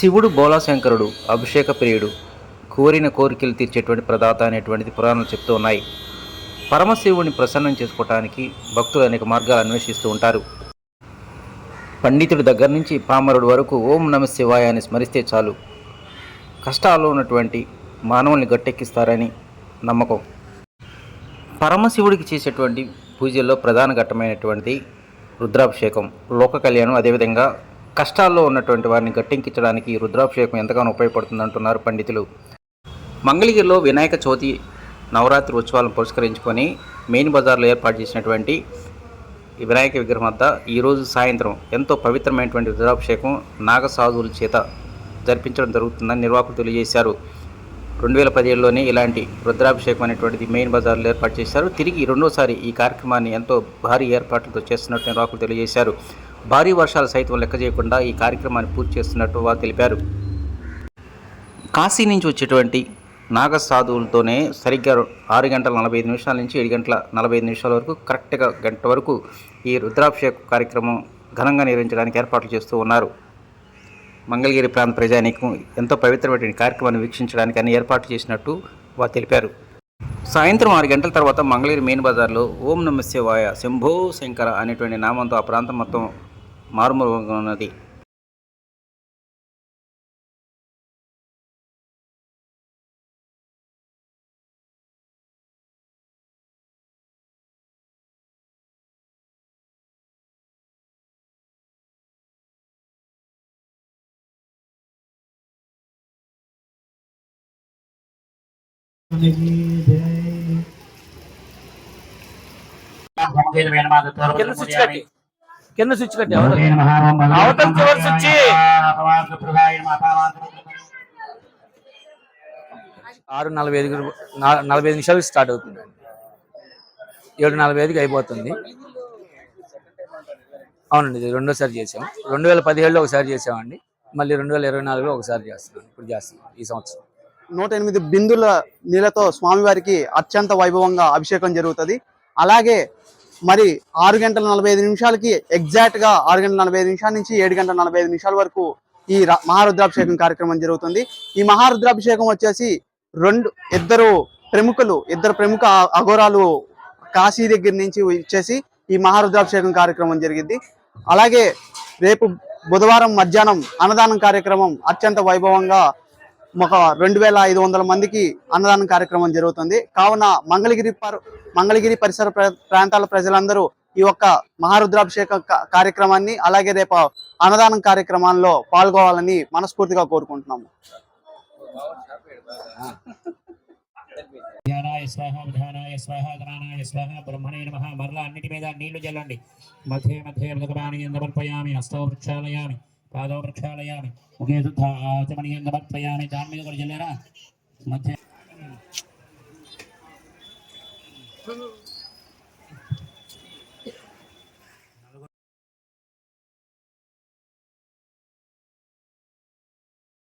శివుడు బోలాశంకరుడు అభిషేక ప్రియుడు, కోరిన కోరికలు తీర్చేటువంటి ప్రదాత అనేటువంటిది పురాణాలు చెప్తూ ఉన్నాయి. పరమశివుడిని ప్రసన్నం చేసుకోవటానికి భక్తులు అనేక మార్గాలు అన్వేషిస్తూ ఉంటారు. పండితుడి దగ్గర నుంచి పామరుడు వరకు ఓం నమ శివాయ అని స్మరిస్తే చాలు కష్టాల్లో ఉన్నటువంటి మానవుల్ని గట్టెక్కిస్తారని నమ్మకం. పరమశివుడికి చేసేటువంటి పూజల్లో ప్రధాన ఘట్టమైనటువంటిది రుద్రాభిషేకం, లోక కళ్యాణం. అదేవిధంగా కష్టాల్లో ఉన్నటువంటి వారిని గట్టెక్కించడానికి రుద్రాభిషేకం ఎంతగానో ఉపయోగపడుతుంది అంటున్నారు పండితులు. మంగళగిరిలో వినాయక చవితి నవరాత్రి ఉత్సవాలను పురస్కరించుకొని మెయిన్ బజార్లో ఏర్పాటు చేసినటువంటి ఈ వినాయక విగ్రహం వద్ద ఈరోజు సాయంత్రం ఎంతో పవిత్రమైనటువంటి రుద్రాభిషేకం నాగసాధువుల చేత జరిపించడం జరుగుతుందని నిర్వాహకులు తెలియజేశారు. 2017లోనే ఇలాంటి రుద్రాభిషేకం అనేటువంటిది మెయిన్ బజార్లో ఏర్పాటు చేశారు. తిరిగి రెండోసారి ఈ కార్యక్రమాన్ని ఎంతో భారీ ఏర్పాట్లతో చేస్తున్నట్టు నిర్వాహకులు తెలియజేశారు. భారీ వర్షాలు సైతం లెక్క చేయకుండా ఈ కార్యక్రమాన్ని పూర్తి చేస్తున్నట్టు వారు తెలిపారు. కాశీ నుంచి వచ్చేటువంటి నాగసాధువులతోనే సరిగ్గా 6:45 నుంచి 7:45 వరకు కరెక్ట్గా గంట వరకు ఈ రుద్రాభిషేక కార్యక్రమం ఘనంగా నిర్వహించడానికి ఏర్పాట్లు చేస్తూ ఉన్నారు. మంగళగిరి ప్రాంత ప్రజానీకం ఎంతో పవిత్రమైన కార్యక్రమాన్ని వీక్షించడానికి అన్ని ఏర్పాట్లు చేసినట్టు వారు తెలిపారు. సాయంత్రం 6 గంటల తర్వాత మంగళగిరి మెయిన్ బజార్లో ఓం నమ శివాయ శంభో శంకర అనేటువంటి నామంతో ఆ ప్రాంతం మొత్తం మారుమోగుతున్నది. కింద స్విచ్ కట్టి అవతల చివరి స్విచ్ 6:45 నిమిషాలకు స్టార్ట్ అవుతుంది. 7:45కి అయిపోతుంది. అవునండి, ఇది రెండోసారి చేసాం. 2017లో ఒకసారి చేసామండి, మళ్ళీ 2024లో ఒకసారి చేస్తున్నాం. ఇప్పుడు చేస్తున్నాం ఈ సంవత్సరం. 108 బిందుల నీళ్ళతో స్వామివారికి అత్యంత వైభవంగా అభిషేకం జరుగుతుంది. అలాగే మరి 6:45 ఎగ్జాక్ట్గా 6:45 నుంచి 7:45 వరకు ఈ మహారుద్రాభిషేకం కార్యక్రమం జరుగుతుంది. ఈ మహారుద్రాభిషేకం వచ్చేసి ఇద్దరు ప్రముఖ అఘోరాలు కాశీ దగ్గర నుంచి వచ్చేసి ఈ మహారుద్రాభిషేకం కార్యక్రమం జరిగింది. అలాగే రేపు బుధవారం మధ్యాహ్నం అన్నదానం కార్యక్రమం అత్యంత వైభవంగా ఒక 2500 మందికి అన్నదానం కార్యక్రమం జరుగుతుంది. కావున మంగళగిరి పరిసర ప్రాంతాల ప్రజలందరూ ఈ యొక్క మహారుద్రాభిషేక కార్యక్రమాన్ని అలాగే రేపు అన్నదానం కార్యక్రమాల్లో పాల్గొవాలని మనస్ఫూర్తిగా కోరుకుంటున్నాము. మరలా అన్నిటి మీద నీళ్లు జల్లండి. మధ్య సమర్పయామి, హస్తౌ ప్రక్షాళయామి, పాదౌ ప్రక్షాళయామి, ముఖే శుద్ధ ఆచమనీయం సమర్పయామి. దాని మీద కూడా జల్లారా. మధ్య